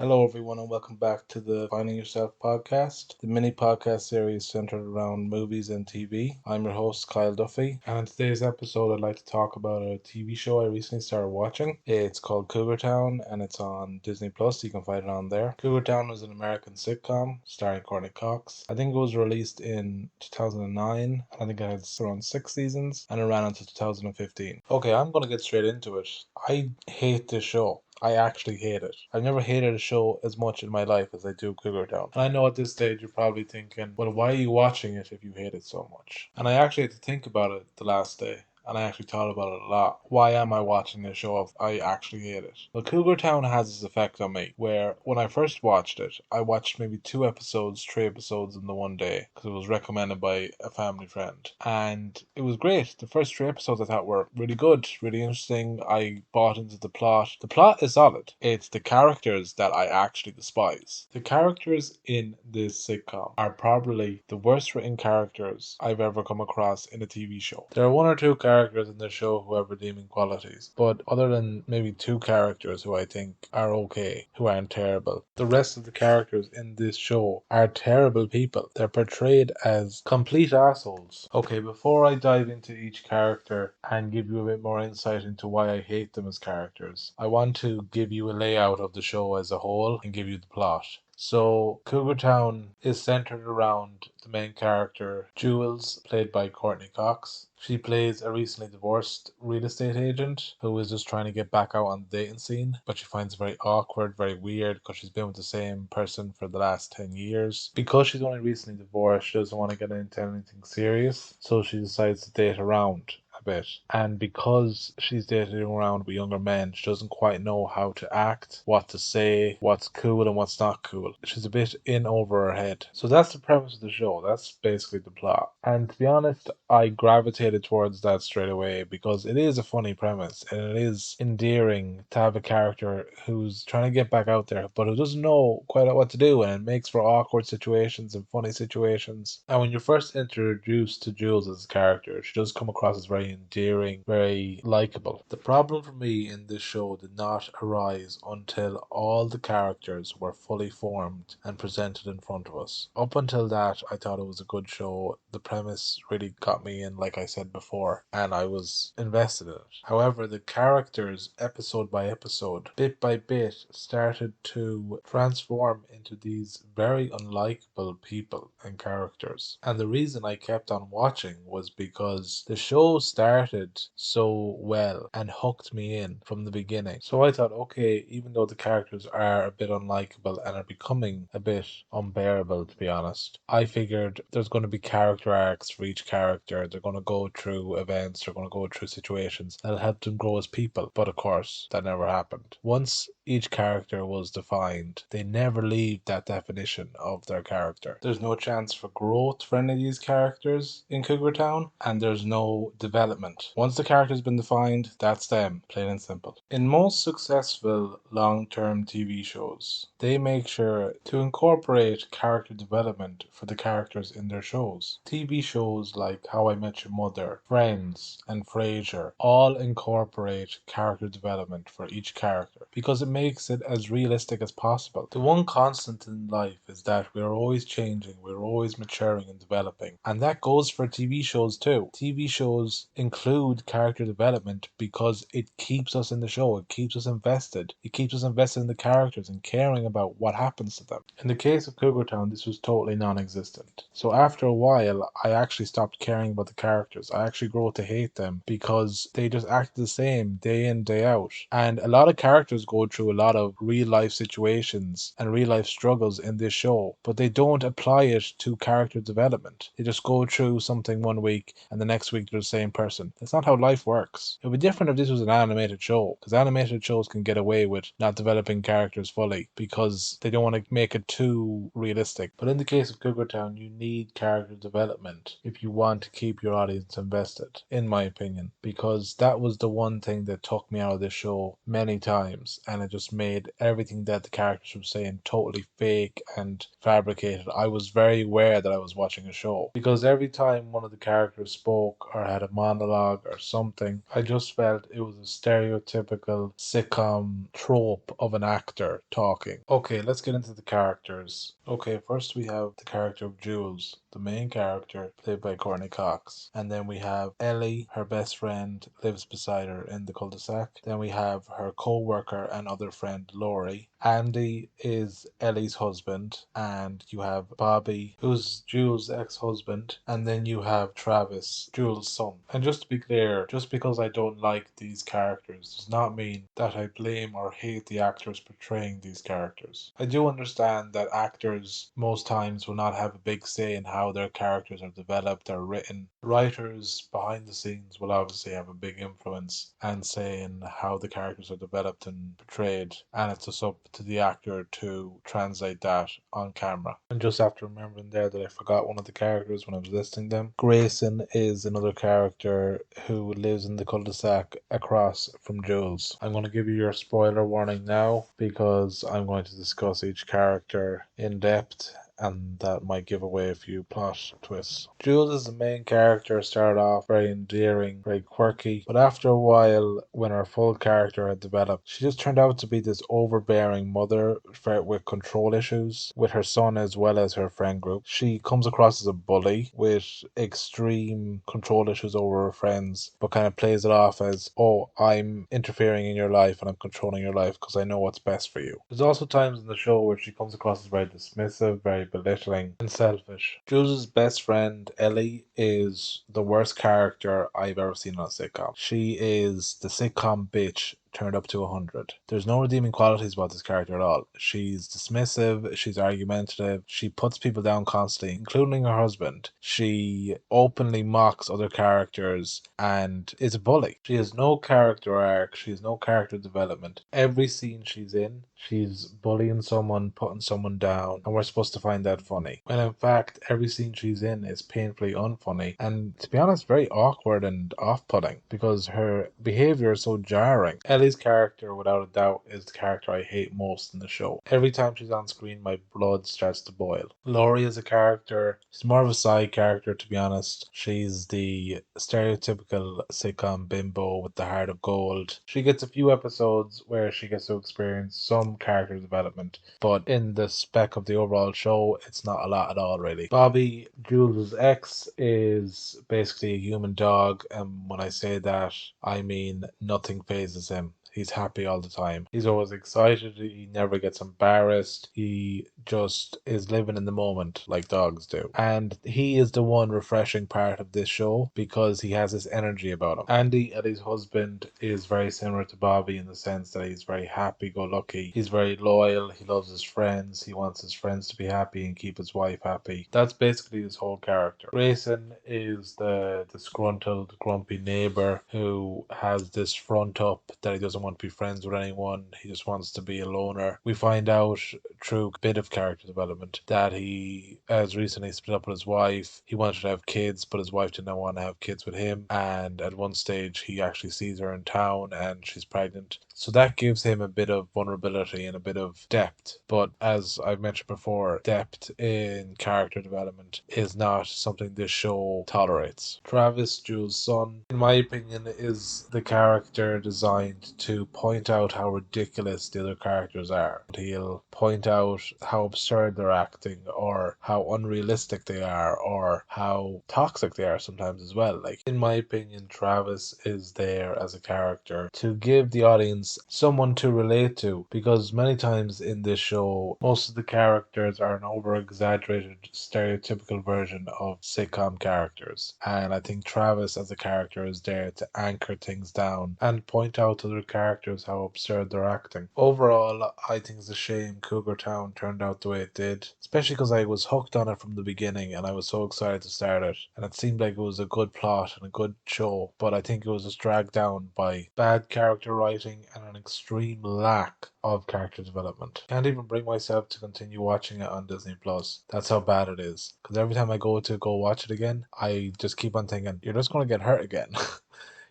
Hello, everyone, and welcome back to the Finding Yourself podcast, the mini podcast series centered around movies and TV. I'm your host, Kyle Duffy, and in today's episode, I'd like to talk about a TV show I recently started watching. It's called Cougar Town, and it's on Disney Plus. You can find it on there. Cougar Town was an American sitcom starring Courtney Cox. I think it was released in 2009. I think it has around 6 seasons, and it ran until 2015. Okay, I'm going to get straight into it. I hate this show. I actually hate it. I've never hated a show as much in my life as I do Cougar Town. And I know at this stage you're probably thinking, well, why are you watching it if you hate it so much? And I actually had to think about it the last day. And I actually thought about it a lot. Why am I watching this show if I actually hate it? Well, Cougar Town has this effect on me where when I first watched it, I watched maybe 2 episodes, 3 episodes in the one day because it was recommended by a family friend. And it was great. The first 3 episodes I thought were really good, really interesting. I bought into the plot. The plot is solid. It's the characters that I actually despise. The characters in this sitcom are probably the worst written characters I've ever come across in a TV show. There are one or two characters in the show who have redeeming qualities, but other than maybe two characters who I think are okay, who aren't terrible, the rest of the characters in this show are terrible people. They're portrayed as complete assholes. Okay, before I dive into each character and give you a bit more insight into why I hate them as characters, I want to give you a layout of the show as a whole and give you the plot. So, Cougar Town is centered around the main character, Jules, played by Courtney Cox. She plays a recently divorced real estate agent who is just trying to get back out on the dating scene, but she finds it very awkward, very weird because she's been with the same person for the last 10 years. Because she's only recently divorced, she doesn't want to get into anything serious, so she decides to date around a bit. And because she's dating around with younger men, she doesn't quite know how to act, what to say, what's cool and what's not cool. She's a bit in over her head. So that's the premise of the show. That's basically the plot. And to be honest, I gravitated towards that straight away because it is a funny premise and it is endearing to have a character who's trying to get back out there but who doesn't know quite what to do, and it makes for awkward situations and funny situations. And when you're first introduced to Jules as a character, she does come across as very endearing, very likable. The problem for me in this show did not arise until all the characters were fully formed and presented in front of us. Up until that, I thought it was a good show. The premise really got me in, like I said before, and I was invested in it. However, the characters, episode by episode, bit by bit, started to transform into these very unlikable people and characters. And the reason I kept on watching was because the show started so well and hooked me in from the beginning. So I thought, okay, even though the characters are a bit unlikable and are becoming a bit unbearable, to be honest, I figured there's going to be character arcs for each character. They're going to go through events, they're going to go through situations that'll help them grow as people. But of course, that never happened. Once each character was defined, they never leave that definition of their character. There's no chance for growth for any of these characters in Cougar Town, and there's no development. Once the character's been defined, that's them, plain and simple. In most successful long-term TV shows, they make sure to incorporate character development for the characters in their shows. TV shows like How I Met Your Mother, Friends, and Frasier all incorporate character development for each character because it makes it as realistic as possible. The one constant in life is that we're always changing, we're always maturing and developing, and that goes for TV shows too. TV shows include character development because it keeps us in the show, it keeps us invested, in the characters and caring about what happens to them. In the case of Cougar Town, this was totally non-existent. So after a while, I actually stopped caring about the characters. I actually grew to hate them because they just act the same day in, day out. And a lot of characters go through a lot of real life situations and real life struggles in this show, but they don't apply it to character development. They just go through something one week and the next week they're the same person. That's not how life works. It would be different if this was an animated show, because animated shows can get away with not developing characters fully because they don't want to make it too realistic. But in the case of Cougar Town, you need character development if you want to keep your audience invested, in my opinion, because that was the one thing that took me out of this show many times, and it just made everything that the characters were saying totally fake and fabricated. I was very aware that I was watching a show because every time one of the characters spoke or had a monologue or something. I just felt it was a stereotypical sitcom trope of an actor talking. Okay, let's get into the characters. Okay, first we have the character of Jules, the main character, played by Courtney Cox. And then we have Ellie, her best friend, lives beside her in the cul-de-sac. Then we have her co-worker and other friend, Laurie. Andy is Ellie's husband. And you have Bobby, who's Jules' ex-husband. And then you have Travis, Jules' son. And just to be clear, just because I don't like these characters does not mean that I blame or hate the actors portraying these characters. I do understand that actors most times will not have a big say in how their characters are developed or written. Writers behind the scenes will obviously have a big influence and say in how the characters are developed and portrayed, and it's just up to the actor to translate that on camera. And just after remembering there that I forgot one of the characters when I was listing them, Grayson is another character who lives in the cul-de-sac across from Jules. I'm going to give you your spoiler warning now because I'm going to discuss each character in depth, and that might give away a few plot twists. Jules is the main character, started off very endearing, very quirky, but after a while, when her full character had developed, she just turned out to be this overbearing mother with control issues with her son as well as her friend group. She comes across as a bully with extreme control issues over her friends, but kind of plays it off as, oh, I'm interfering in your life and I'm controlling your life because I know what's best for you. There's also times in the show where she comes across as very dismissive, very belittling, and selfish. Jules's best friend, Ellie, is the worst character I've ever seen on a sitcom. She is the sitcom bitch turned up to 100. There's no redeeming qualities about this character at all. She's dismissive, she's argumentative, she puts people down constantly, including her husband. She openly mocks other characters and is a bully. She has no character arc, she has no character development. Every scene she's in, she's bullying someone, putting someone down, and we're supposed to find that funny. When in fact, every scene she's in is painfully unfunny, and to be honest, very awkward and off-putting because her behavior is so jarring. Ellie's character, without a doubt, is the character I hate most in the show. Every time she's on screen, my blood starts to boil. Laurie is a character, she's more of a side character, to be honest. She's the stereotypical sitcom bimbo with the heart of gold. She gets a few episodes where she gets to experience some character development, but in the spec of the overall show, it's not a lot at all, really. Bobby, Jules' ex, is basically a human dog, and when I say that, I mean nothing phases him. He's happy all the time. He's always excited. He never gets embarrassed. He just is living in the moment like dogs do. And he is the one refreshing part of this show because he has this energy about him. Andy, Eddie's husband, is very similar to Bobby in the sense that he's very happy-go-lucky. He's very loyal. He loves his friends. He wants his friends to be happy and keep his wife happy. That's basically his whole character. Grayson is the disgruntled, grumpy neighbor who has this front up that he doesn't want to be friends with anyone. He just wants to be a loner. We find out through a bit of character development that he has recently split up with his wife. He wanted to have kids, but his wife didn't want to have kids with him. And at one stage, he actually sees her in town and she's pregnant. So that gives him a bit of vulnerability and a bit of depth. But as I've mentioned before, depth in character development is not something this show tolerates. Travis, Jules' son, in my opinion, is the character designed to point out how ridiculous the other characters are. He'll point out how absurd they're acting, or how unrealistic they are, or how toxic they are sometimes as well. Like, in my opinion, Travis is there as a character to give the audience someone to relate to, because many times in this show, most of the characters are an over-exaggerated, stereotypical version of sitcom characters. And I think Travis as a character is there to anchor things down and point out to other characters how absurd they're acting. Overall, I think it's a shame Cougar Town turned out the way it did, especially because I was hooked on it from the beginning and I was so excited to start it. And it seemed like it was a good plot and a good show, but I think it was just dragged down by bad character writing and an extreme lack of character development. Can't even bring myself to continue watching it on Disney Plus. That's how bad it is. Because every time I go to go watch it again, I just keep on thinking, you're just going to get hurt again.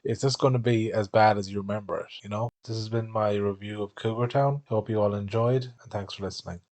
It's just going to be as bad as you remember it, you know? This has been my review of Cougar Town. Hope you all enjoyed, and thanks for listening.